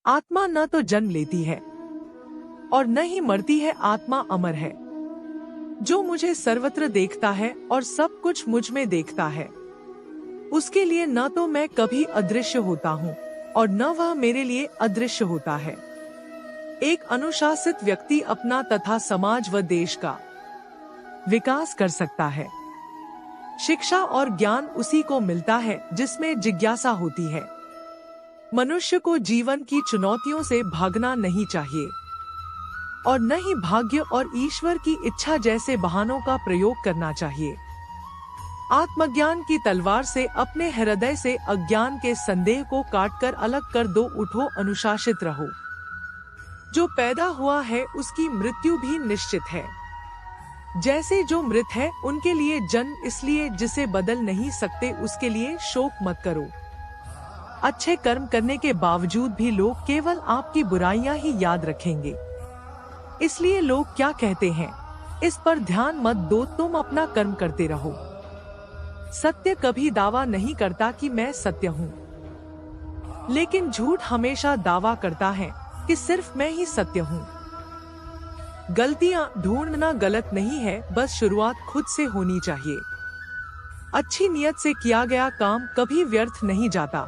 आत्मा न तो जन्म लेती है और न ही मरती है, आत्मा अमर है। जो मुझे सर्वत्र देखता है और सब कुछ मुझ में देखता है, उसके लिए न तो मैं कभी अदृश्य होता हूँ और न वह मेरे लिए अदृश्य होता है। एक अनुशासित व्यक्ति अपना तथा समाज व देश का विकास कर सकता है। शिक्षा और ज्ञान उसी को मिलता है जिसमें जिज्ञासा होती है। मनुष्य को जीवन की चुनौतियों से भागना नहीं चाहिए और न ही भाग्य और ईश्वर की इच्छा जैसे बहानों का प्रयोग करना चाहिए। आत्मज्ञान की तलवार से अपने हृदय से अज्ञान के संदेह को काटकर अलग कर दो। उठो, अनुशासित रहो। जो पैदा हुआ है उसकी मृत्यु भी निश्चित है। जैसे जो मृत है उनके लिए जन्म इसलिए जिसे बदल नहीं सकते, उसके लिए शोक मत करो। अच्छे कर्म करने के बावजूद भी लोग केवल आपकी बुराइयां ही याद रखेंगे। इसलिए लोग क्या कहते हैं, इस पर ध्यान मत दो, तुम अपना कर्म करते रहो। सत्य कभी दावा नहीं करता कि मैं सत्य हूँ, लेकिन झूठ हमेशा दावा करता है कि सिर्फ मैं ही सत्य हूँ। गलतियाँ ढूंढना गलत नहीं है, बस शुरुआत खुद से होनी चाहिए। अच्छी नियत से किया गया काम कभी व्यर्थ नहीं जाता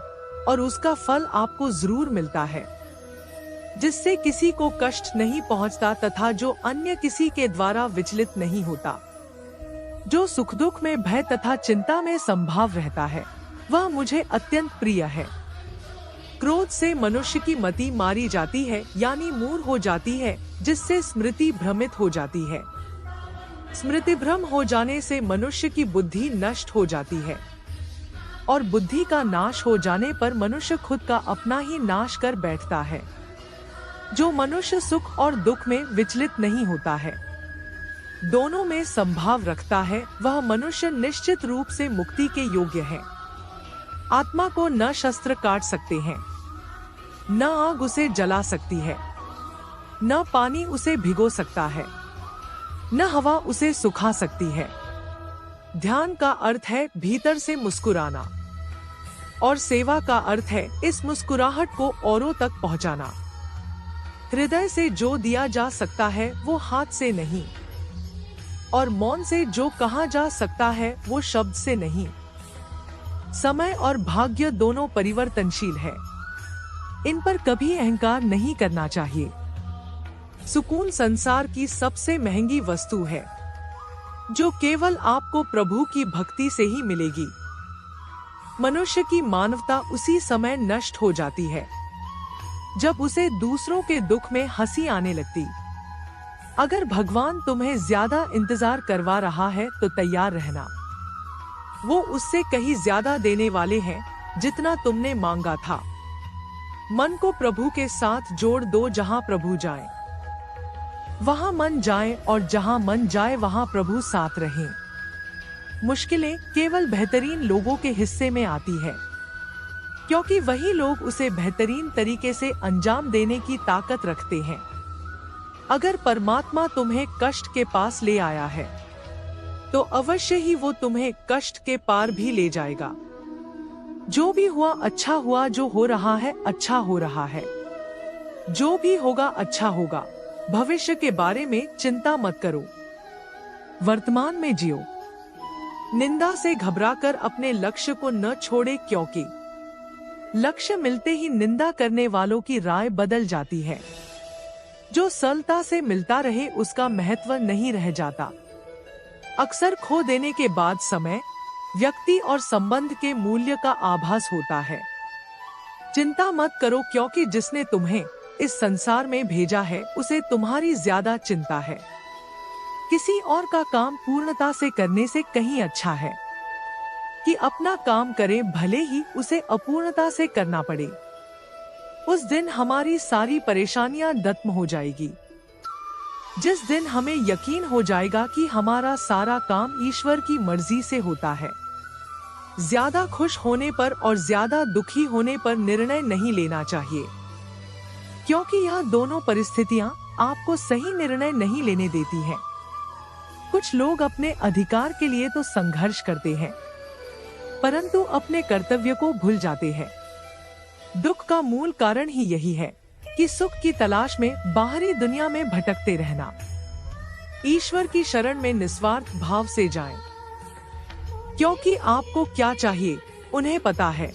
और उसका फल आपको जरूर मिलता है, जिससे किसी को कष्ट नहीं पहुंचता तथा जो अन्य किसी के द्वारा विचलित नहीं होता। जो सुख दुख में, भय तथा चिंता में संभाव रहता है, वह मुझे अत्यंत प्रिय है। क्रोध से मनुष्य की मति मारी जाती है, यानी मूढ़ हो जाती है, जिससे स्मृति भ्रमित हो जाती है। स्मृति भ्रम हो जाने से मनुष्य की बुद्धि नष्ट हो जाती है और बुद्धि का नाश हो जाने पर मनुष्य खुद का अपना ही नाश कर बैठता है। जो मनुष्य सुख और दुख में विचलित नहीं होता है, दोनों में संभाव रखता है, वह मनुष्य निश्चित रूप से मुक्ति के योग्य है। आत्मा को न शस्त्र काट सकते हैं, न आग उसे जला सकती है, न पानी उसे भिगो सकता है, न हवा उसे सुखा सकती है। ध्यान का अर्थ है भीतर से मुस्कुराना और सेवा का अर्थ है इस मुस्कुराहट को औरों तक पहुंचाना। हृदय से जो दिया जा सकता है वो हाथ से नहीं, और मौन से जो कहा जा सकता है वो शब्द से नहीं। समय और भाग्य दोनों परिवर्तनशील है, इन पर कभी अहंकार नहीं करना चाहिए। सुकून संसार की सबसे महंगी वस्तु है, जो केवल आपको प्रभु की भक्ति से ही मिलेगी। मनुष्य की मानवता उसी समय नष्ट हो जाती है जब उसे दूसरों के दुख में हंसी आने लगती। अगर भगवान तुम्हें ज्यादा इंतजार करवा रहा है तो तैयार रहना, वो उससे कहीं ज्यादा देने वाले हैं जितना तुमने मांगा था। मन को प्रभु के साथ जोड़ दो, जहां प्रभु जाए वहां मन जाए और जहां मन जाए वहां प्रभु साथ रहें। मुश्किलें केवल बेहतरीन लोगों के हिस्से में आती है, क्योंकि वही लोग उसे बेहतरीन तरीके से अंजाम देने की ताकत रखते हैं। अगर परमात्मा तुम्हें कष्ट के पास ले आया है तो अवश्य ही वो तुम्हें कष्ट के पार भी ले जाएगा। जो भी हुआ अच्छा हुआ, जो हो रहा है अच्छा हो रहा है, जो भी होगा अच्छा होगा। भविष्य के बारे में चिंता मत करो, वर्तमान में जियो। निंदा से घबराकर अपने लक्ष्य को न छोड़े, क्योंकि लक्ष्य मिलते ही निंदा करने वालों की राय बदल जाती है। जो सरलता से मिलता रहे उसका महत्व नहीं रह जाता। अक्सर खो देने के बाद समय, व्यक्ति और संबंध के मूल्य का आभास होता है। चिंता मत करो, क्योंकि जिसने तुम्हें इस संसार में भेजा है उसे तुम्हारी ज्यादा चिंता है। किसी और का काम पूर्णता से करने से कहीं अच्छा है कि अपना काम करे, भले ही उसे अपूर्णता से करना पड़े। उस दिन हमारी सारी परेशानियां खत्म हो जाएगी, जिस दिन हमें यकीन हो जाएगा कि हमारा सारा काम ईश्वर की मर्जी से होता है। ज्यादा खुश होने पर और ज्यादा दुखी होने पर निर्णय नहीं लेना चाहिए, क्योंकि यह दोनों परिस्थितियां आपको सही निर्णय नहीं लेने देती हैं। कुछ लोग अपने अधिकार के लिए तो संघर्ष करते हैं, परंतु अपने कर्तव्य को भूल जाते हैं। दुख का मूल कारण ही यही है कि सुख की तलाश में बाहरी दुनिया में भटकते रहना। ईश्वर की शरण में निस्वार्थ भाव से जाएं, क्योंकि आपको क्या चाहिए उन्हें पता है।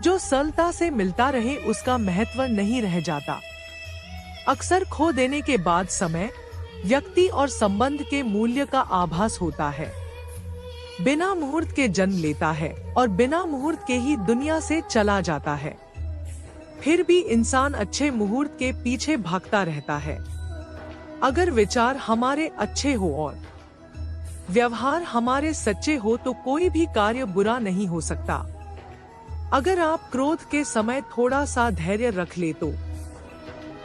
जो सरलता से मिलता रहे उसका महत्व नहीं रह जाता। अक्सर खो देने के बाद समय, व्यक्ति और संबंध के मूल्य का आभास होता है। बिना मुहूर्त के जन्म लेता है और बिना मुहूर्त के ही दुनिया से चला जाता है। फिर भी इंसान अच्छे मुहूर्त के पीछे भागता रहता है। अगर विचार हमारे अच्छे हो और व्यवहार हमारे सच्चे हो तो कोई भी कार्य बुरा नहीं हो सकता। अगर आप क्रोध के समय थोड़ा सा धैर्य रख ले तो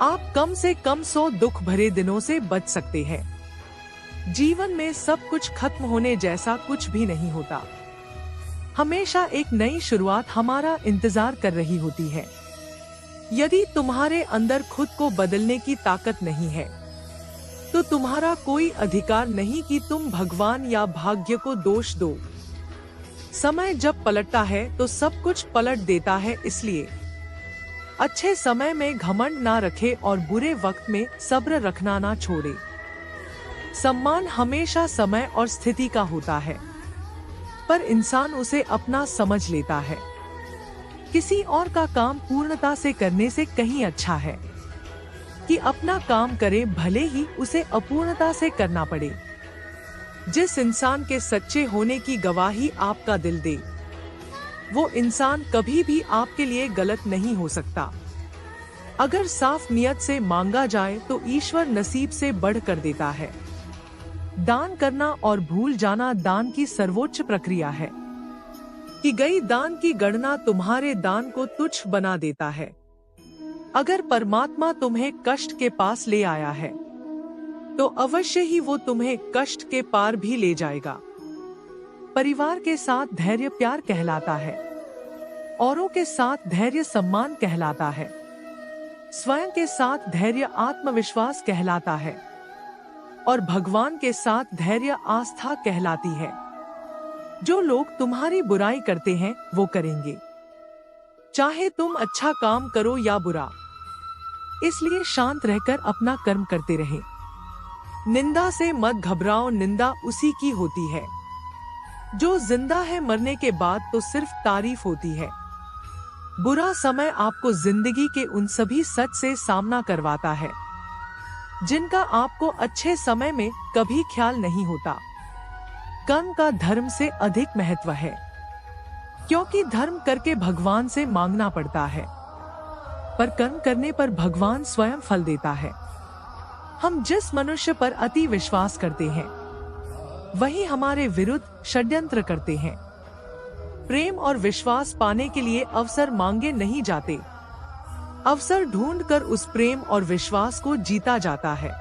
आप कम से कम 100 दुख भरे दिनों से बच सकते हैं। जीवन में सब कुछ खत्म होने जैसा कुछ भी नहीं होता। हमेशा एक नई शुरुआत हमारा इंतजार कर रही होती है। यदि तुम्हारे अंदर खुद को बदलने की ताकत नहीं है तो तुम्हारा कोई अधिकार नहीं कि तुम भगवान या भाग्य को दोष दो। समय जब पलटता है तो सब कुछ पलट देता है, इसलिए अच्छे समय में घमंड ना रखे और बुरे वक्त में सब्र रखना ना छोड़े। सम्मान हमेशा समय और स्थिति का होता है, पर इंसान उसे अपना समझ लेता है। किसी और का काम पूर्णता से करने से कहीं अच्छा है कि अपना काम करे, भले ही उसे अपूर्णता से करना पड़े। जिस इंसान के सच्चे होने की गवाही आपका दिल दे, वो इंसान कभी भी आपके लिए गलत नहीं हो सकता। अगर साफ नियत से मांगा जाए तो ईश्वर नसीब से बढ़कर देता है। दान करना और भूल जाना दान की सर्वोच्च प्रक्रिया है। की गई दान की गणना तुम्हारे दान को तुच्छ बना देता है। अगर परमात्मा तुम्हें कष्ट के पास ले आया है तो अवश्य ही वो तुम्हें कष्ट के पार भी ले जाएगा। परिवार के साथ धैर्य प्यार कहलाता है, औरों के साथ धैर्य सम्मान कहलाता है, स्वयं के साथ धैर्य आत्मविश्वास कहलाता है और भगवान के साथ धैर्य आस्था कहलाती है। जो लोग तुम्हारी बुराई करते हैं वो करेंगे, चाहे तुम अच्छा काम करो या बुरा। इसलिए शांत रहकर अपना कर्म करते रहे। निंदा से मत घबराओ, निंदा उसी की होती है जो जिंदा है। मरने के बाद तो सिर्फ तारीफ होती है। बुरा समय आपको जिंदगी के उन सभी सच से सामना करवाता है जिनका आपको अच्छे समय में कभी ख्याल नहीं होता। कर्म का धर्म से अधिक महत्व है, क्योंकि धर्म करके भगवान से मांगना पड़ता है, पर कर्म करने पर भगवान स्वयं फल देता है। हम जिस मनुष्य पर अति विश्वास करते हैं वही हमारे विरुद्ध षड्यंत्र करते हैं। प्रेम और विश्वास पाने के लिए अवसर मांगे नहीं जाते, अवसर ढूंढकर उस प्रेम और विश्वास को जीता जाता है।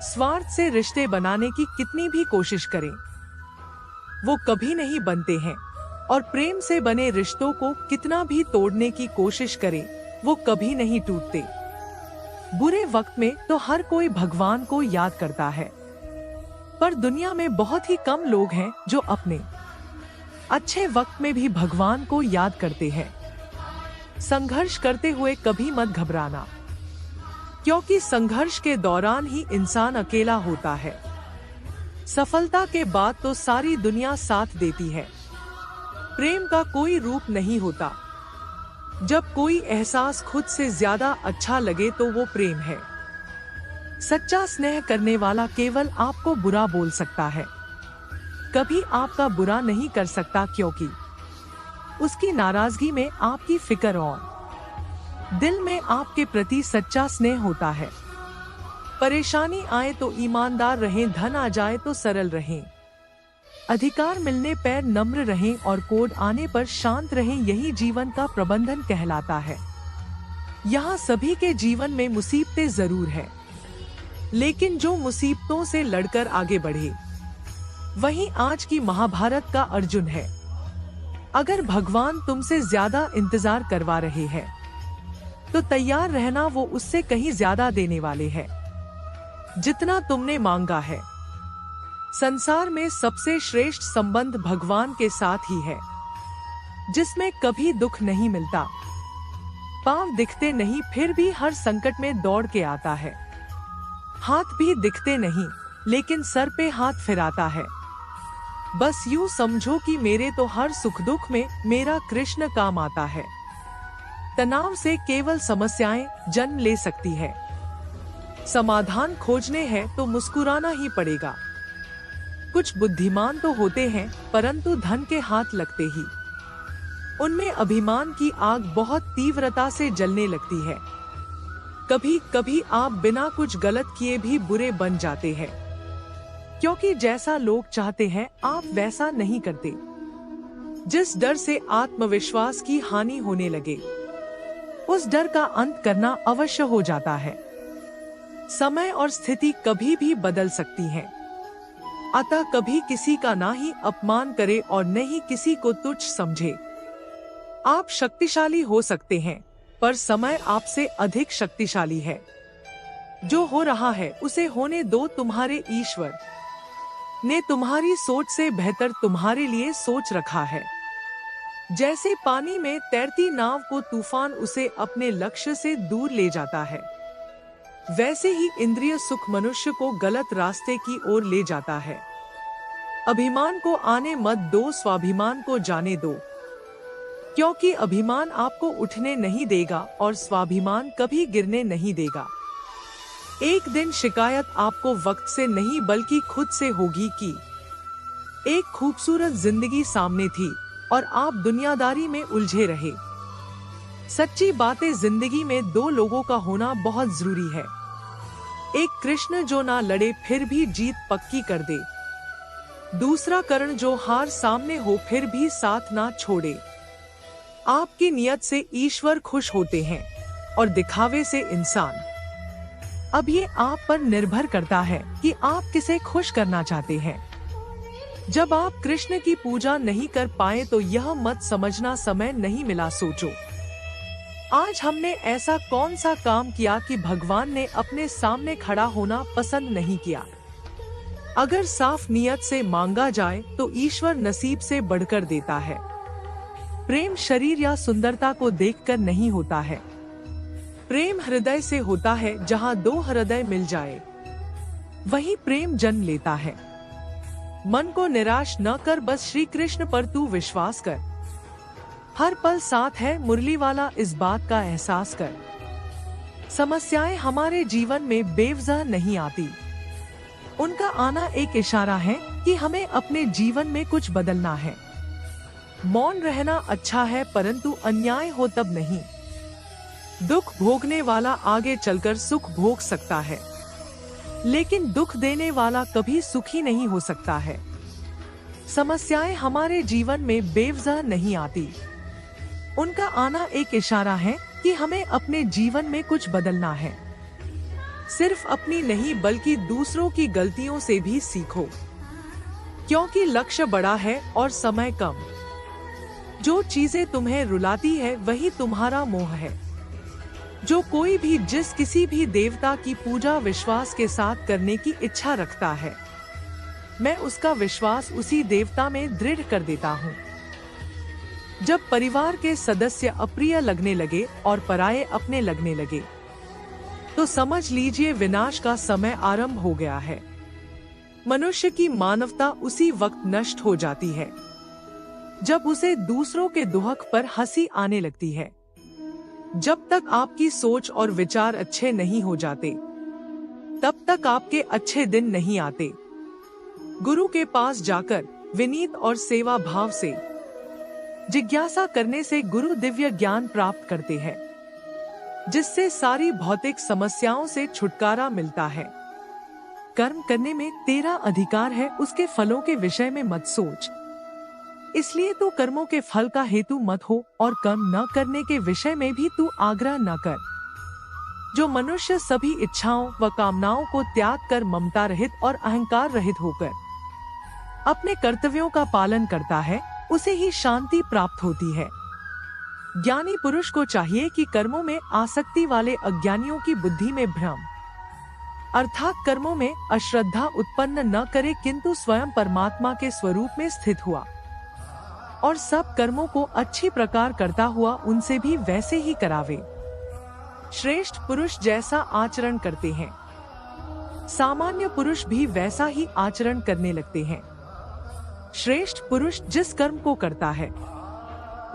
स्वार्थ से रिश्ते बनाने की कितनी भी कोशिश करें वो कभी नहीं बनते हैं, और प्रेम से बने रिश्तों को कितना भी तोड़ने की कोशिश करें वो कभी नहीं टूटते। बुरे वक्त में तो हर कोई भगवान को याद करता है, पर दुनिया में बहुत ही कम लोग हैं जो अपने अच्छे वक्त में भी भगवान को याद करते हैं। संघर्ष करते हुए कभी मत घबराना, क्योंकि संघर्ष के दौरान ही इंसान अकेला होता है। सफलता के बाद तो सारी दुनिया साथ देती है। प्रेम का कोई रूप नहीं होता। जब कोई एहसास खुद से ज्यादा अच्छा लगे तो वो प्रेम है। सच्चा स्नेह करने वाला केवल आपको बुरा बोल सकता है, कभी आपका बुरा नहीं कर सकता, क्योंकि उसकी नाराजगी में आपकी फिक्र और दिल में आपके प्रति सच्चा स्नेह होता है। परेशानी आए तो ईमानदार रहें, धन आ जाए तो सरल रहें, अधिकार मिलने पर नम्र रहें और कोड आने पर शांत रहें। यही जीवन का प्रबंधन कहलाता है। यहाँ सभी के जीवन में मुसीबतें जरूर है, लेकिन जो मुसीबतों से लड़कर आगे बढ़े वही आज की महाभारत का अर्जुन है। अगर भगवान तुमसे ज्यादा इंतजार करवा रहे हैं तो तैयार रहना, वो उससे कहीं ज्यादा देने वाले हैं जितना तुमने मांगा है। संसार में सबसे श्रेष्ठ संबंध भगवान के साथ ही है, जिसमें कभी दुख नहीं मिलता। पांव दिखते नहीं फिर भी हर संकट में दौड़ के आता है। हाथ भी दिखते नहीं लेकिन सर पे हाथ फिराता है। बस यूं समझो कि मेरे तो हर सुख दुख में मेरा कृष्ण काम आता है। तनाव से केवल समस्याएं जन्म ले सकती है। समाधान खोजने हैं तो मुस्कुराना ही पड़ेगा। कुछ बुद्धिमान तो होते हैं परंतु धन के हाथ लगते ही उनमें अभिमान की आग बहुत तीव्रता से जलने लगती है। कभी कभी आप बिना कुछ गलत किए भी बुरे बन जाते हैं, क्योंकि जैसा लोग चाहते हैं आप वैसा नहीं करते। जिस डर से आत्मविश्वास की हानि होने लगे, उस डर का अंत करना अवश्य हो जाता है। समय और स्थिति कभी भी बदल सकती है, अतः कभी किसी का ना ही अपमान करे और न ही किसी को तुच्छ समझे। आप शक्तिशाली हो सकते हैं पर समय आपसे अधिक शक्तिशाली है। जो हो रहा है उसे होने दो। तुम्हारे ईश्वर ने तुम्हारी सोच से बेहतर तुम्हारे लिए सोच रखा है। जैसे पानी में तैरती नाव को तूफान उसे अपने लक्ष्य से दूर ले जाता है, वैसे ही इंद्रिय सुख मनुष्य को गलत रास्ते की ओर ले जाता है। अभिमान को आने मत दो, स्वाभिमान को जाने दो, क्योंकि अभिमान आपको उठने नहीं देगा और स्वाभिमान कभी गिरने नहीं देगा। एक दिन शिकायत आपको वक्त से नहीं बल्कि खुद से होगी कि एक खूबसूरत जिंदगी सामने थी और आप दुनियादारी में उलझे रहे। सच्ची बातें जिंदगी में दो लोगों का होना बहुत जरूरी है। एक कृष्ण जो ना लड़े फिर भी जीत पक्की कर दे, दूसरा कर्ण जो हार सामने हो फिर भी साथ ना छोड़े। आपकी नियत से ईश्वर खुश होते हैं और दिखावे से इंसान। अब ये आप पर निर्भर करता है कि आप किसे खुश करना चाहते हैं। जब आप कृष्ण की पूजा नहीं कर पाए तो यह मत समझना समय नहीं मिला। सोचो, आज हमने ऐसा कौन सा काम किया कि भगवान ने अपने सामने खड़ा होना पसंद नहीं किया। अगर साफ नियत से मांगा जाए तो ईश्वर नसीब से बढ़कर देता है। प्रेम शरीर या सुंदरता को देखकर नहीं होता है, प्रेम हृदय से होता है। जहाँ दो हृदय मिल जाए वही प्रेम जन्म लेता है। मन को निराश न कर, बस श्री कृष्ण पर तू विश्वास कर। हर पल साथ है मुरली वाला, इस बात का एहसास कर। समस्याएं हमारे जीवन में बेवजह नहीं आती, उनका आना एक इशारा है कि हमें अपने जीवन में कुछ बदलना है। मौन रहना अच्छा है परंतु अन्याय हो तब नहीं। दुख भोगने वाला आगे चलकर सुख भोग सकता है, लेकिन दुख देने वाला कभी सुखी नहीं हो सकता है। समस्याएं हमारे जीवन में बेवजह नहीं आती, उनका आना एक इशारा है कि हमें अपने जीवन में कुछ बदलना है। सिर्फ अपनी नहीं बल्कि दूसरों की गलतियों से भी सीखो, क्योंकि लक्ष्य बड़ा है और समय कम। जो चीजें तुम्हें रुलाती है वही तुम्हारा मोह है। जो कोई भी जिस किसी भी देवता की पूजा विश्वास के साथ करने की इच्छा रखता है, मैं उसका विश्वास उसी देवता में दृढ़ कर देता हूँ। जब परिवार के सदस्य अप्रिय लगने लगे और पराये अपने लगने लगे, तो समझ लीजिए विनाश का समय आरंभ हो गया है। मनुष्य की मानवता उसी वक्त नष्ट हो जाती है जब उसे दूसरों के दुहक पर हंसी आने लगती है। जब तक आपकी सोच और विचार अच्छे नहीं हो जाते, तब तक आपके अच्छे दिन नहीं आते। गुरु के पास जाकर विनीत और सेवा भाव से जिज्ञासा करने से गुरु दिव्य ज्ञान प्राप्त करते हैं, जिससे सारी भौतिक समस्याओं से छुटकारा मिलता है। कर्म करने में तेरा अधिकार है, उसके फलों के विषय में मत सोच। इसलिए तू कर्मों के फल का हेतु मत हो और कर्म न करने के विषय में भी तू आग्रह न कर। जो मनुष्य सभी इच्छाओं व कामनाओं को त्याग कर ममता रहित और अहंकार रहित होकर अपने कर्तव्यों का पालन करता है, उसे ही शांति प्राप्त होती है। ज्ञानी पुरुष को चाहिए कि कर्मों में आसक्ति वाले अज्ञानियों की बुद्धि में भ्रम अर्थात कर्मों में अश्रद्धा उत्पन्न न करे, किंतु स्वयं परमात्मा के स्वरूप में स्थित हुआ और सब कर्मों को अच्छी प्रकार करता हुआ उनसे भी वैसे ही करावे। श्रेष्ठ पुरुष जैसा आचरण करते हैं, सामान्य पुरुष भी वैसा ही आचरण करने लगते हैं। श्रेष्ठ पुरुष जिस कर्म को करता है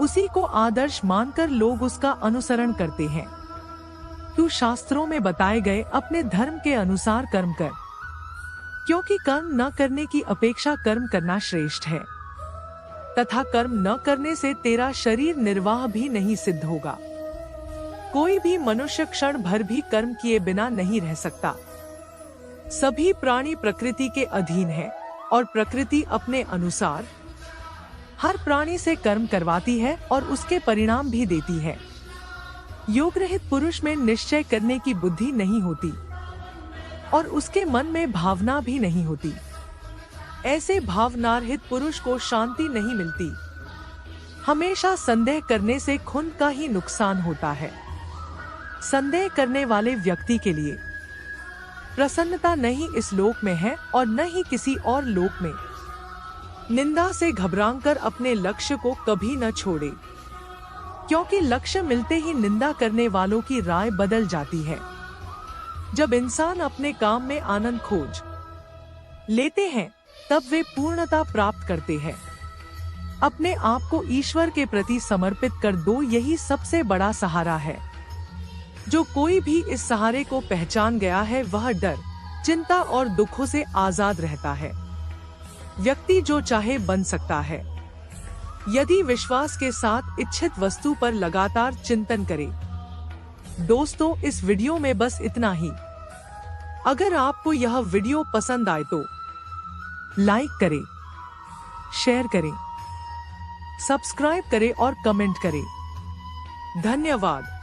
उसी को आदर्श मानकर लोग उसका अनुसरण करते हैं। तू शास्त्रों में बताए गए अपने धर्म के अनुसार कर्म कर, क्योंकि कर्म न करने की अपेक्षा कर्म करना श्रेष्ठ है, तथा कर्म न करने से तेरा शरीर निर्वाह भी नहीं सिद्ध होगा। कोई भी मनुष्य क्षण भर भी कर्म किए बिना नहीं रह सकता। सभी प्राणी प्रकृति के अधीन है और प्रकृति अपने अनुसार हर प्राणी से कर्म करवाती है और उसके परिणाम भी देती है। योग रहित पुरुष में निश्चय करने की बुद्धि नहीं होती और उसके मन में भावना भी नहीं होती। ऐसे भावनारहित पुरुष को शांति नहीं मिलती। हमेशा संदेह करने से खुद का ही नुकसान होता है। संदेह करने वाले व्यक्ति के लिए प्रसन्नता नहीं इस लोक में है और न ही किसी और लोक में। निंदा से घबराकर अपने लक्ष्य को कभी न छोड़े, क्योंकि लक्ष्य मिलते ही निंदा करने वालों की राय बदल जाती है। जब इंसान अपने काम में आनंद खोज लेते हैं तब वे पूर्णता प्राप्त करते हैं। अपने आप को ईश्वर के प्रति समर्पित कर दो, यही सबसे बड़ा सहारा है। जो कोई भी इस सहारे को पहचान गया है वह डर, चिंता और दुखों से आजाद रहता है। व्यक्ति जो चाहे बन सकता है यदि विश्वास के साथ इच्छित वस्तु पर लगातार चिंतन करे। दोस्तों, इस वीडियो में बस इतना ही। अगर आपको यह वीडियो पसंद आए तो लाइक करें, शेयर करें, सब्सक्राइब करें और कमेंट करें। धन्यवाद।